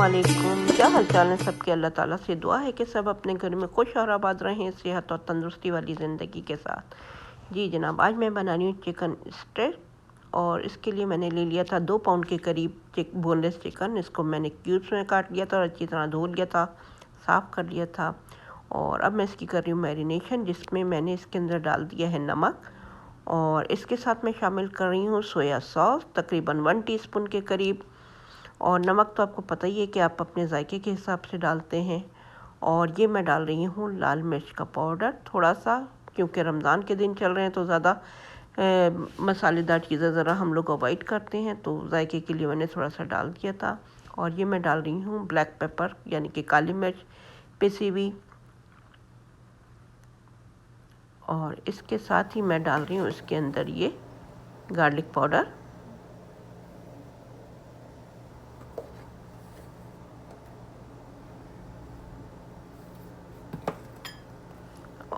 अस्सलामुअलैकुम। क्या हाल चाल है सबके। अल्लाह ताला से दुआ है कि सब अपने घर में खुश और आबाद रहें, सेहत और तंदुरुस्ती वाली ज़िंदगी के साथ। जी जनाब, आज मैं बना रही हूँ चिकन स्टेक और इसके लिए मैंने ले लिया था 2 पाउंड के करीब बोनलेस चिकन। इसको मैंने क्यूब्स में काट लिया था और अच्छी तरह धो लिया था, साफ़ कर लिया था। और अब मैं इसकी कर रही हूँ मैरिनेशन, जिसमें मैंने इसके अंदर डाल दिया है नमक और इसके साथ मैं शामिल कर रही हूँ सोया सॉस तकरीबन 1 टीस्पून के करीब। और नमक तो आपको पता ही है कि आप अपने जायके के हिसाब से डालते हैं। और ये मैं डाल रही हूँ लाल मिर्च का पाउडर थोड़ा सा, क्योंकि रमज़ान के दिन चल रहे हैं तो ज़्यादा मसालेदार चीज़ें ज़रा हम लोग अवॉइड करते हैं, तो जायके के लिए मैंने थोड़ा सा डाल दिया था। और ये मैं डाल रही हूँ ब्लैक पेपर यानी कि काली मिर्च पिसी हुई। और इसके साथ ही मैं डाल रही हूँ इसके अंदर ये गार्लिक पाउडर।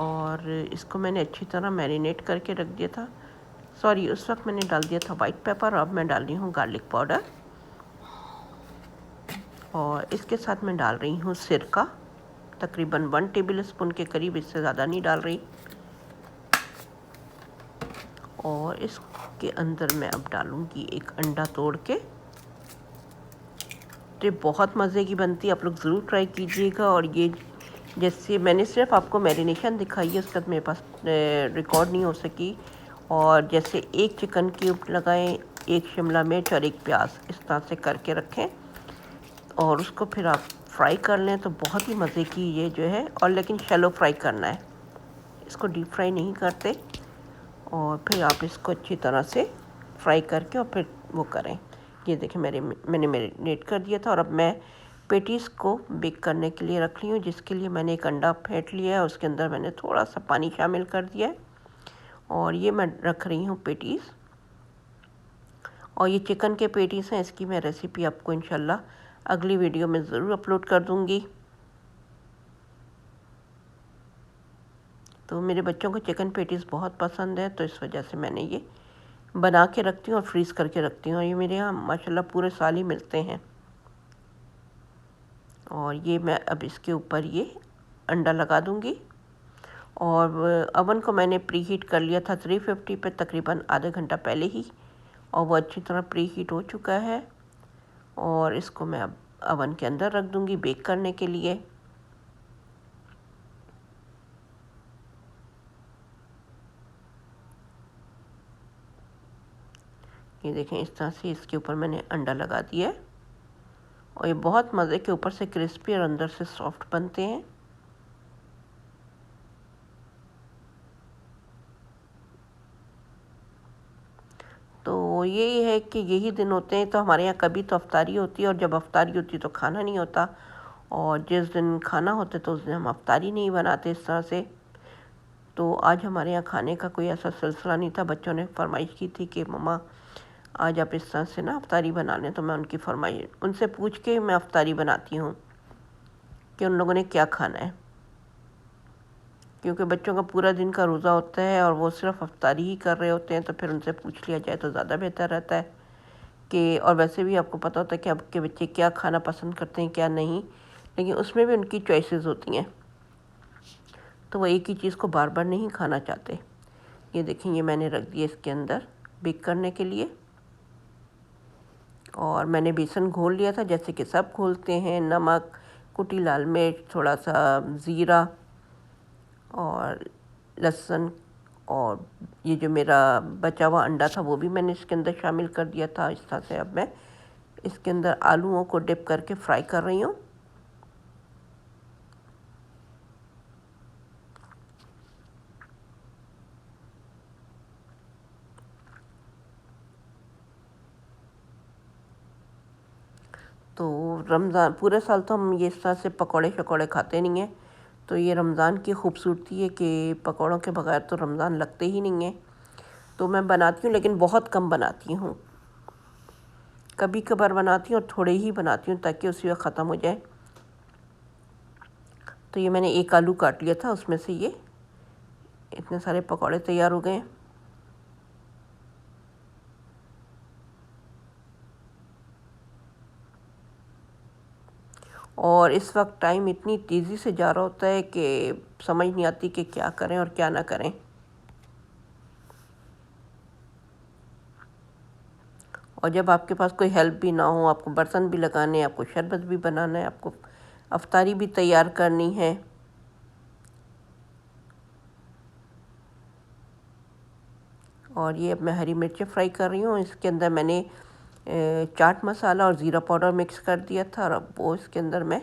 और इसको मैंने अच्छी तरह मैरिनेट करके रख दिया था। सॉरी, उस वक्त मैंने डाल दिया था वाइट पेपर, अब मैं डाल रही हूँ गार्लिक पाउडर। और इसके साथ मैं डाल रही हूँ सिरका तकरीबन 1 टेबल स्पून के करीब, इससे ज़्यादा नहीं डाल रही। और इसके अंदर मैं अब डालूँगी एक अंडा तोड़ के। तो बहुत मज़े की बनती है, आप लोग ज़रूर ट्राई कीजिएगा। और ये जैसे मैंने सिर्फ आपको मैरिनेशन दिखाई है, उसका मेरे पास रिकॉर्ड नहीं हो सकी। और जैसे एक चिकन क्यूब लगाएं, एक शिमला मिर्च और एक प्याज, इस तरह से करके रखें और उसको फिर आप फ्राई कर लें तो बहुत ही मज़े की ये जो है। और लेकिन शैलो फ्राई करना है, इसको डीप फ्राई नहीं करते। और फिर आप इसको अच्छी तरह से फ्राई करके और फिर वो करें। ये देखिए मैंने मैरिनेट कर दिया था। और अब मैं पेटीज़ को बेक करने के लिए रख ली हूँ, जिसके लिए मैंने एक अंडा फेंट लिया है, उसके अंदर मैंने थोड़ा सा पानी शामिल कर दिया है। और ये मैं रख रही हूँ पेटीज़। और ये चिकन के पेटीज़ हैं, इसकी मैं रेसिपी आपको इंशाल्लाह अगली वीडियो में ज़रूर अपलोड कर दूँगी। तो मेरे बच्चों को चिकन पेटीज़ बहुत पसंद है, तो इस वजह से मैंने ये बना के रखती हूँ और फ्रीज़ करके रखती हूँ। और ये मेरे यहाँ माशाल्लाह पूरे साल ही मिलते हैं। और ये मैं अब इसके ऊपर ये अंडा लगा दूँगी। और अवन को मैंने प्री हीट कर लिया था 350 पे तकरीबन आधा घंटा पहले ही, और वो अच्छी तरह प्री हीट हो चुका है। और इसको मैं अब अवन के अंदर रख दूँगी बेक करने के लिए। ये देखें, इस तरह से इसके ऊपर मैंने अंडा लगा दिया है। और ये बहुत मज़े के, ऊपर से क्रिस्पी और अंदर से सॉफ्ट बनते हैं। तो यही है कि यही दिन होते हैं, तो हमारे यहाँ कभी तो अफ्तारी होती है और जब अफ्तारी होती है तो खाना नहीं होता। और जिस दिन खाना होता है तो उस दिन हम अफ्तारी नहीं बनाते इस तरह से। तो आज हमारे यहाँ खाने का कोई ऐसा सिलसिला नहीं था। बच्चों ने फरमाइश की थी कि मम्मा आज आप इस तरह से ना अफ्तारी बना लें, तो मैं उनकी फरमाइश उनसे पूछ के मैं अफ्तारी बनाती हूँ कि उन लोगों ने क्या खाना है, क्योंकि बच्चों का पूरा दिन का रोज़ा होता है और वो सिर्फ अफ्तारी ही कर रहे होते हैं। तो फिर उनसे पूछ लिया जाए तो ज़्यादा बेहतर रहता है कि, और वैसे भी आपको पता होता है कि आपके बच्चे क्या खाना पसंद करते हैं क्या नहीं, लेकिन उसमें भी उनकी चॉइसेस होती हैं, तो वो एक ही चीज़ को बार बार नहीं खाना चाहते। ये देखें, ये मैंने रख दिया इसके अंदर बेक करने के लिए। और मैंने बेसन घोल लिया था जैसे कि सब घोलते हैं, नमक, कुटी लाल मिर्च, थोड़ा सा ज़ीरा और लहसुन। और ये जो मेरा बचा हुआ अंडा था वो भी मैंने इसके अंदर शामिल कर दिया था। इस तरह से अब मैं इसके अंदर आलूओं को डिप करके फ्राई कर रही हूँ। तो रमज़ान पूरे साल तो हम ये इस तरह से पकौड़े शकौड़े खाते नहीं हैं, तो ये रमज़ान की खूबसूरती है कि पकौड़ों के बगैर तो रमज़ान लगते ही नहीं है। तो मैं बनाती हूँ लेकिन बहुत कम बनाती हूँ, कभी कभार बनाती हूँ और थोड़े ही बनाती हूँ ताकि उसी वक्त ख़त्म हो जाए। तो ये मैंने एक आलू काट लिया था, उसमें से ये इतने सारे पकौड़े तैयार हो गए हैं। और इस वक्त टाइम इतनी तेज़ी से जा रहा होता है कि समझ नहीं आती कि क्या करें और क्या ना करें। और जब आपके पास कोई हेल्प भी ना हो, आपको बर्तन भी लगाने हैं, आपको शरबत भी बनाना है, आपको अफ्तारी भी तैयार करनी है। और ये अब मैं हरी मिर्चें फ्राई कर रही हूँ। इसके अंदर मैंने चाट मसाला और ज़ीरा पाउडर मिक्स कर दिया था और अब वो इसके अंदर मैं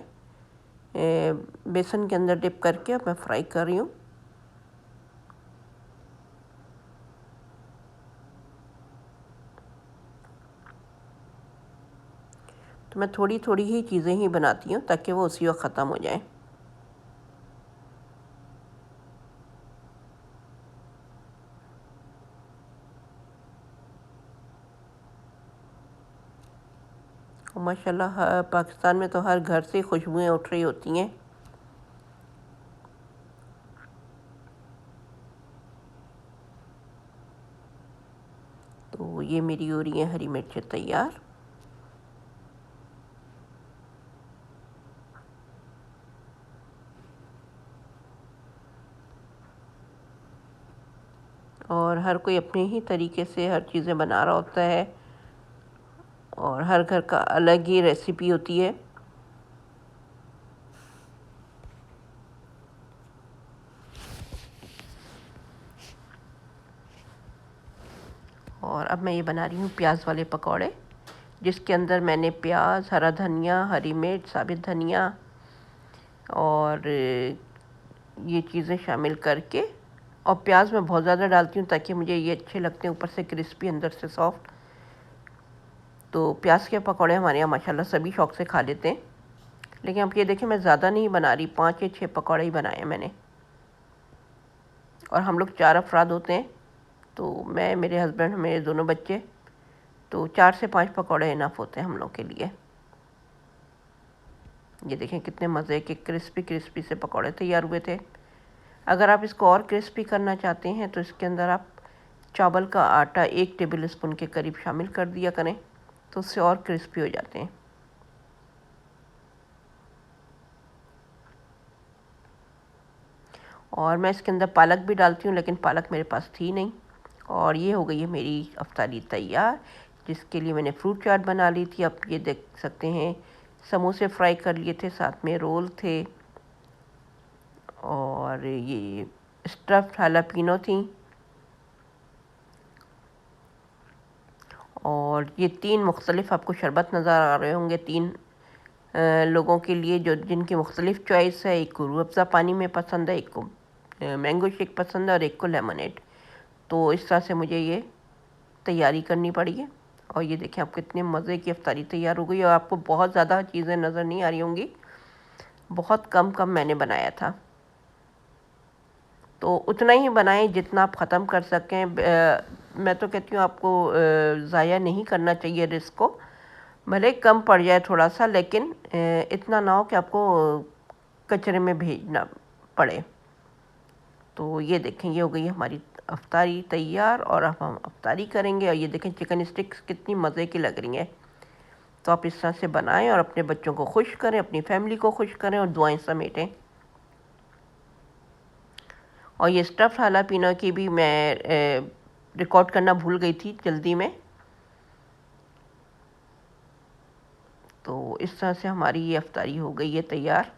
बेसन के अंदर डिप करके अब मैं फ्राई कर रही हूँ। तो मैं थोड़ी थोड़ी ही चीज़ें ही बनाती हूँ ताकि वो उसी वक्त ख़त्म हो जाए। और माशाल्लाह पाकिस्तान में तो हर घर से खुशबुएं उठ रही होती हैं। तो ये मेरी हो रही है हरी मिर्चें तैयार। और हर कोई अपने ही तरीके से हर चीज़ें बना रहा होता है और हर घर का अलग ही रेसिपी होती है। और अब मैं ये बना रही हूँ प्याज वाले पकौड़े, जिसके अंदर मैंने प्याज, हरा धनिया, हरी मिर्च, साबित धनिया और ये चीज़ें शामिल करके, और प्याज मैं बहुत ज़्यादा डालती हूँ ताकि मुझे ये अच्छे लगते हैं, ऊपर से क्रिस्पी अंदर से सॉफ्ट। तो प्याज के पकौड़े हमारे यहाँ माशाल्लाह सभी शौक़ से खा लेते हैं। लेकिन अब ये देखें मैं ज़्यादा नहीं बना रही, 5 या 6 पकौड़े ही बनाए हैं मैंने। और हम लोग 4 अफराद होते हैं, तो मैं, मेरे हस्बैंड, मेरे दोनों बच्चे, तो 4 से 5 पकौड़े इनफ होते हैं हम लोग के लिए। ये देखें कितने मज़े के क्रिस्पी क्रिस्पी से पकौड़े तैयार हुए थे। अगर आप इसको और क्रिस्पी करना चाहते हैं तो इसके अंदर आप चावल का आटा 1 टेबल स्पून के करीब शामिल कर दिया करें, तो उससे और क्रिस्पी हो जाते हैं। और मैं इसके अंदर पालक भी डालती हूँ, लेकिन पालक मेरे पास थी नहीं। और ये हो गई है मेरी अफ्तारी तैयार, जिसके लिए मैंने फ्रूट चाट बना ली थी। आप ये देख सकते हैं समोसे फ्राई कर लिए थे, साथ में रोल थे, और ये स्टफ्ड हालापिनो थी। और ये 3 मुख्तलिफ आपको शरबत नज़र आ रहे होंगे, 3 लोगों के लिए जो जिनकी मुख्तलिफ चॉइस है। एक को रूह अफ़ज़ा पानी में पसंद है, एक को मैंगो शेक पसंद है और एक को लेमनेड। तो इस तरह से मुझे ये तैयारी करनी पड़ी है। और ये देखें आप कितने मज़े की अफ्तारी तैयार हो गई। और आपको बहुत ज़्यादा चीज़ें नज़र नहीं आ रही होंगी, बहुत कम कम मैंने बनाया था। तो उतना ही बनाएं जितना आप ख़त्म कर सकें। मैं तो कहती हूँ आपको ज़ाया नहीं करना चाहिए रिस्क को, भले कम पड़ जाए थोड़ा सा, लेकिन इतना ना हो कि आपको कचरे में भेजना पड़े। तो ये देखें ये हो गई हमारी अफ्तारी तैयार, और अब हम अफ्तारी करेंगे। और ये देखें चिकन स्टिक्स कितनी मज़े की लग रही हैं। तो आप इस तरह से बनाएं और अपने बच्चों को खुश करें, अपनी फैमिली को खुश करें और दुआएं समेटें। और ये स्टफ़ हालापिनो की भी मैं रिकॉर्ड करना भूल गई थी जल्दी में। तो इस तरह से हमारी ये अफ्तारी हो गई है तैयार।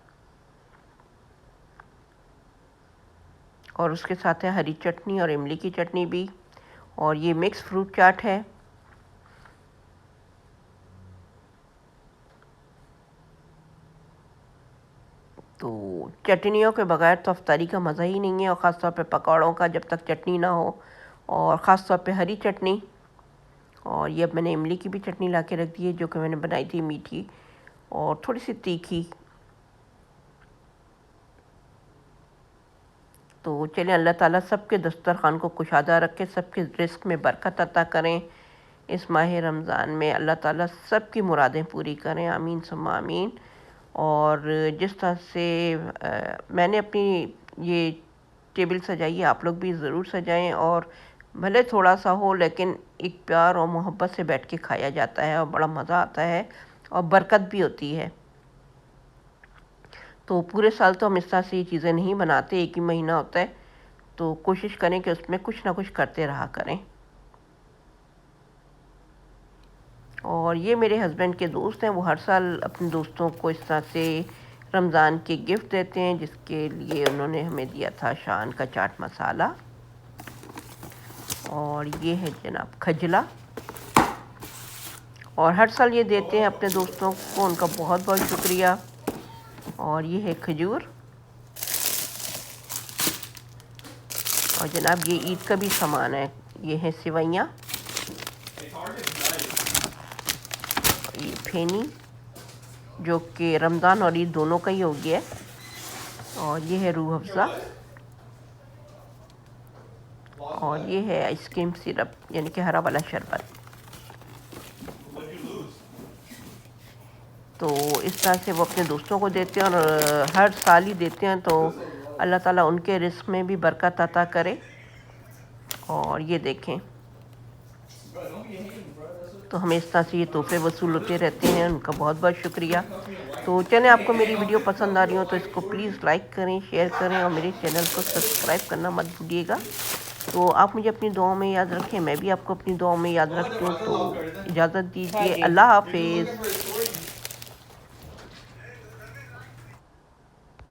और उसके साथ है हरी चटनी और इमली की चटनी भी। और ये मिक्स फ्रूट चाट है। तो चटनियों के बगैर तो अफ्तारी का मज़ा ही नहीं है, और ख़ास तौर पे पकौड़ों का जब तक चटनी ना हो, और ख़ास तौर पे हरी चटनी। और ये अब मैंने इमली की भी चटनी ला के रख दी है, जो कि मैंने बनाई थी मीठी और थोड़ी सी तीखी। तो चलें, अल्लाह ताला सबके दस्तरखान को कुशादा रखे, सबके रिस्क में बरकत अता करें। इस माह रमज़ान में अल्लाह ताला सबकी मुरादें पूरी करें, आमीन सुम्मा आमीन। और जिस तरह से मैंने अपनी ये टेबल सजाई है, आप लोग भी ज़रूर सजाएं। और भले थोड़ा सा हो, लेकिन एक प्यार और मोहब्बत से बैठ के खाया जाता है और बड़ा मज़ा आता है और बरकत भी होती है। तो पूरे साल तो हम इस तरह से ये चीज़ें नहीं बनाते, एक ही महीना होता है, तो कोशिश करें कि उसमें कुछ ना कुछ करते रहा करें। और ये मेरे हस्बैंड के दोस्त हैं, वो हर साल अपने दोस्तों को इस तरह से रमज़ान के गिफ्ट देते हैं, जिसके लिए उन्होंने हमें दिया था शान का चाट मसाला। और ये है जनाब खजला, और हर साल ये देते हैं अपने दोस्तों को, उनका बहुत बहुत शुक्रिया। और ये है खजूर, और जनाब ये ईद का भी सामान है, ये है सिवैयाँ, ये फेनी जो कि रमज़ान और ईद दोनों का ही हो गया है, और ये है रूह अफ़ज़ा, और ये है आइसक्रीम सिरप यानी कि हरा वाला शरबत। तो इस तरह से वो अपने दोस्तों को देते हैं, और हर साल ही देते हैं, तो अल्लाह ताला उनके रिस्क में भी बरकत अता करे। और ये देखें, तो हमें इस तरह से ये तोहफे वसूल होते रहते हैं, उनका बहुत बहुत शुक्रिया। तो चलें, आपको मेरी वीडियो पसंद आ रही हो तो इसको प्लीज़ लाइक करें, शेयर करें, और मेरे चैनल को सब्सक्राइब करना मत भूलिएगा। तो आप मुझे अपनी दुआओं में याद रखें, मैं भी आपको अपनी दुआओं में याद रखती हूँ। तो इजाज़त दीजिए, अल्लाह हाफिज़।